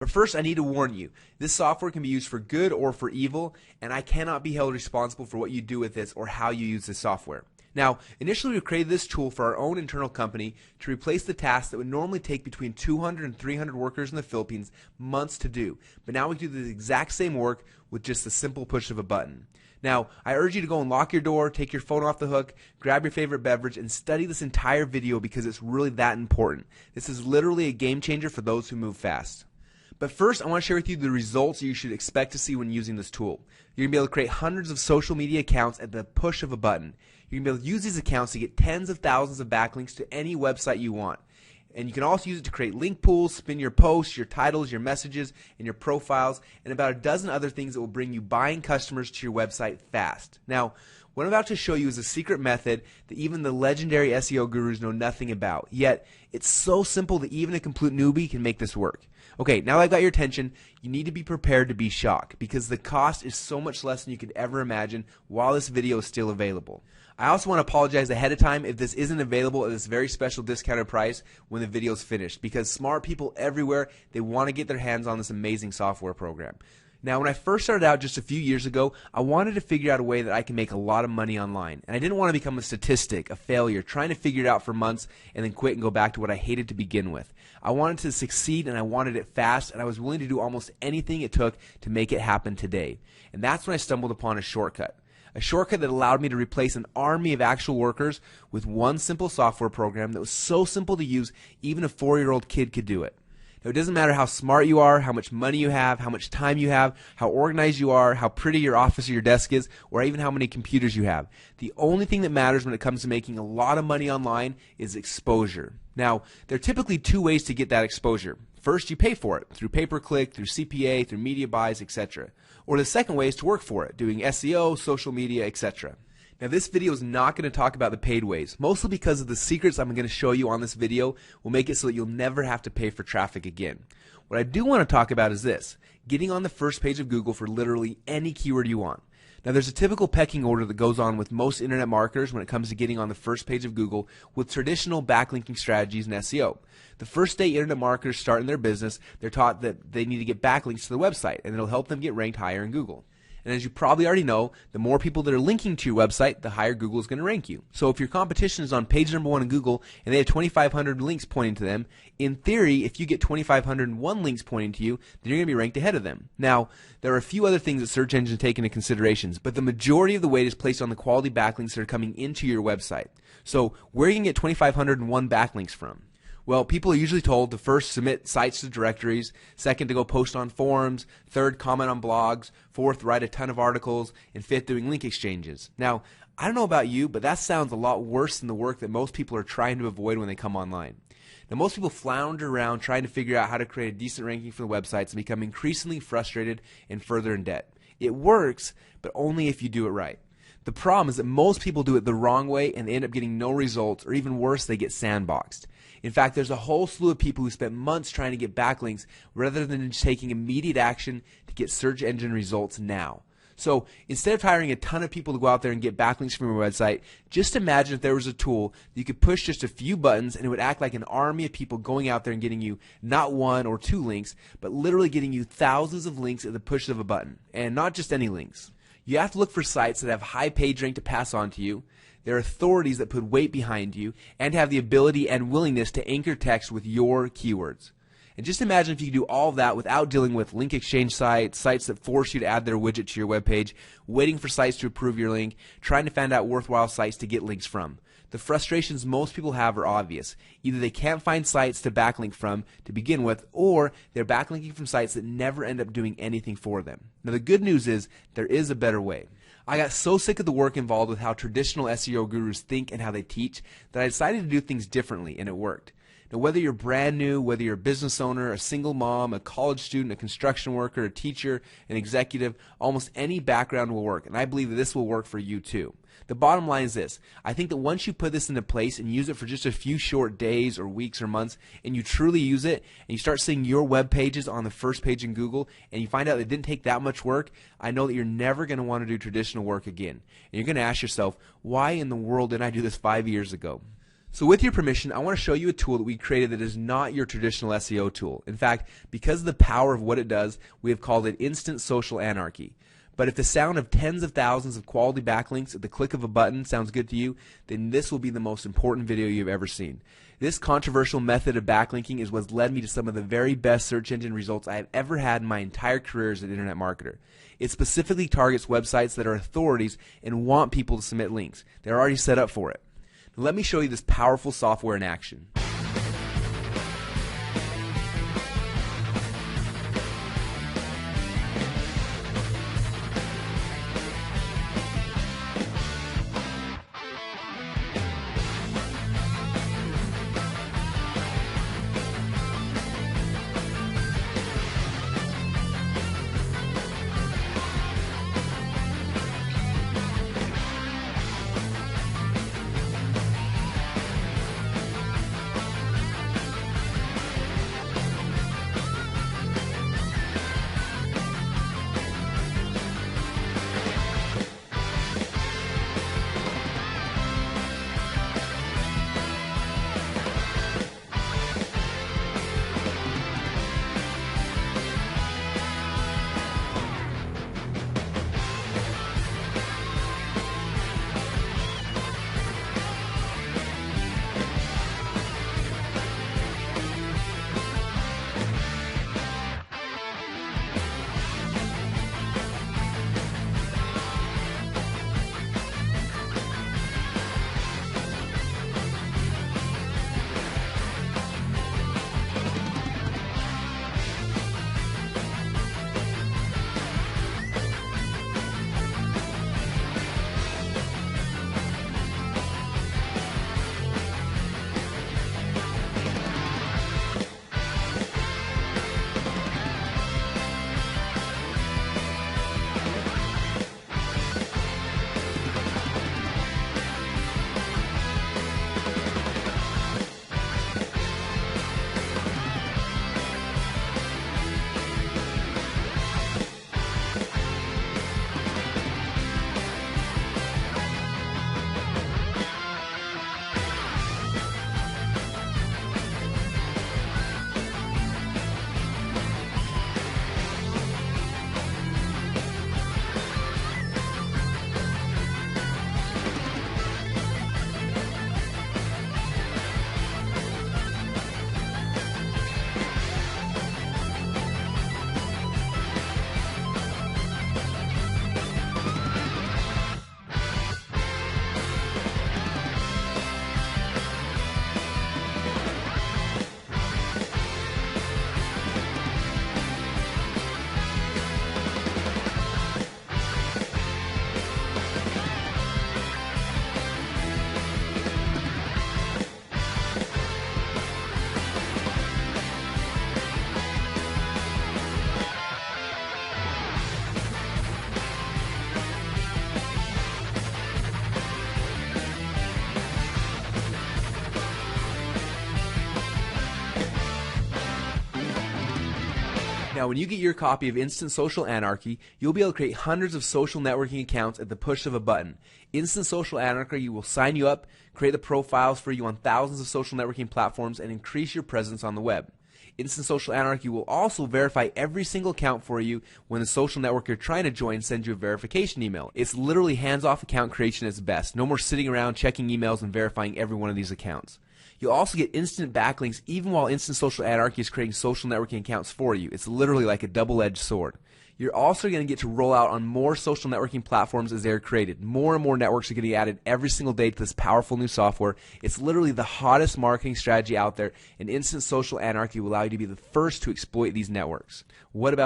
But first, I need to warn you, this software can be used for good or for evil, and I cannot be held responsible for what you do with this or how you use this software. Now, initially we created this tool for our own internal company to replace the tasks that would normally take between 200 and 300 workers in the Philippines months to do. But now we do the exact same work with just the simple push of a button. Now, I urge you to go and lock your door, take your phone off the hook, grab your favorite beverage, and study this entire video because it's really that important. This is literally a game changer for those who move fast. But first, I want to share with you the results you should expect to see when using this tool. You're going to be able to create hundreds of social media accounts at the push of a button. You're going to be able to use these accounts to get tens of thousands of backlinks to any website you want. And you can also use it to create link pools, spin your posts, your titles, your messages, and your profiles, and about a dozen other things that will bring you buying customers to your website fast. Now, what I'm about to show you is a secret method that even the legendary SEO gurus know nothing about. Yet, it's so simple that even a complete newbie can make this work. Okay, now that I've got your attention, you need to be prepared to be shocked because the cost is so much less than you could ever imagine while this video is still available. I also want to apologize ahead of time if this isn't available at this very special discounted price when the video is finished because smart people everywhere, they want to get their hands on this amazing software program. Now, when I first started out just a few years ago, I wanted to figure out a way that I can make a lot of money online. And I didn't want to become a statistic, a failure, trying to figure it out for months and then quit and go back to what I hated to begin with. I wanted to succeed and I wanted it fast, and I was willing to do almost anything it took to make it happen today. And that's when I stumbled upon a shortcut. A shortcut that allowed me to replace an army of actual workers with one simple software program that was so simple to use, even a 4-year-old kid could do it. Now, it doesn't matter how smart you are, how much money you have, how much time you have, how organized you are, how pretty your office or your desk is, or even how many computers you have. The only thing that matters when it comes to making a lot of money online is exposure. Now, there are typically two ways to get that exposure. First, you pay for it through pay-per-click, through CPA, through media buys, etc. Or the second way is to work for it, doing SEO, social media, etc. Now, this video is not going to talk about the paid ways, mostly because of the secrets I'm going to show you on this video will make it so that you'll never have to pay for traffic again. What I do want to talk about is this, getting on the first page of Google for literally any keyword you want. Now, there's a typical pecking order that goes on with most internet marketers when it comes to getting on the first page of Google with traditional backlinking strategies and SEO. The first day internet marketers start in their business, they're taught that they need to get backlinks to the website, and it'll help them get ranked higher in Google. And as you probably already know, the more people that are linking to your website, the higher Google is going to rank you. So if your competition is on page number 1 in Google and they have 2,500 links pointing to them, in theory, if you get 2,501 links pointing to you, then you're going to be ranked ahead of them. Now, there are a few other things that search engines take into considerations, but the majority of the weight is placed on the quality backlinks that are coming into your website. So where are you going to get 2,501 backlinks from? Well, people are usually told to first submit sites to directories, second to go post on forums, third comment on blogs, fourth write a ton of articles, and fifth doing link exchanges. Now, I don't know about you, but that sounds a lot worse than the work that most people are trying to avoid when they come online. Now, most people flounder around trying to figure out how to create a decent ranking for the websites and become increasingly frustrated and further in debt. It works, but only if you do it right. The problem is that most people do it the wrong way and they end up getting no results, or even worse, they get sandboxed. In fact, there's a whole slew of people who spent months trying to get backlinks rather than just taking immediate action to get search engine results now. So instead of hiring a ton of people to go out there and get backlinks from your website, just imagine if there was a tool that you could push just a few buttons and it would act like an army of people going out there and getting you not 1 or 2 links, but literally getting you thousands of links at the push of a button. And not just any links. You have to look for sites that have high page rank to pass on to you. There are authorities that put weight behind you and have the ability and willingness to anchor text with your keywords. And just imagine if you could do all of that without dealing with link exchange sites, sites that force you to add their widget to your web page, waiting for sites to approve your link, trying to find out worthwhile sites to get links from. The frustrations most people have are obvious. Either they can't find sites to backlink from to begin with, or they're backlinking from sites that never end up doing anything for them. Now, the good news is there is a better way. I got so sick of the work involved with how traditional SEO gurus think and how they teach that I decided to do things differently, and it worked. Now, whether you're brand new, whether you're a business owner, a single mom, a college student, a construction worker, a teacher, an executive, almost any background will work, and I believe that this will work for you too. The bottom line is this. I think that once you put this into place and use it for just a few short days or weeks or months, and you truly use it, and you start seeing your web pages on the first page in Google, and you find out it didn't take that much work, I know that you're never going to want to do traditional work again. And you're going to ask yourself, why in the world didn't I do this 5 years ago? So with your permission, I want to show you a tool that we created that is not your traditional SEO tool. In fact, because of the power of what it does, we have called it Instant Social Anarchy. But if the sound of tens of thousands of quality backlinks at the click of a button sounds good to you, then this will be the most important video you've ever seen. This controversial method of backlinking is what's led me to some of the very best search engine results I have ever had in my entire career as an internet marketer. It specifically targets websites that are authorities and want people to submit links. They're already set up for it. Now let me show you this powerful software in action. Now, when you get your copy of Instant Social Anarchy, you'll be able to create hundreds of social networking accounts at the push of a button. Instant Social Anarchy will sign you up, create the profiles for you on thousands of social networking platforms, and increase your presence on the web. Instant Social Anarchy will also verify every single account for you when the social network you're trying to join sends you a verification email. It's literally hands-off account creation at its best. No more sitting around checking emails and verifying every one of these accounts. You'll also get instant backlinks even while Instant Social Anarchy is creating social networking accounts for you. It's literally like a double-edged sword. You're also going to get to roll out on more social networking platforms as they're created. More and more networks are getting added every single day to this powerful new software. It's literally the hottest marketing strategy out there, and Instant Social Anarchy will allow you to be the first to exploit these networks. What about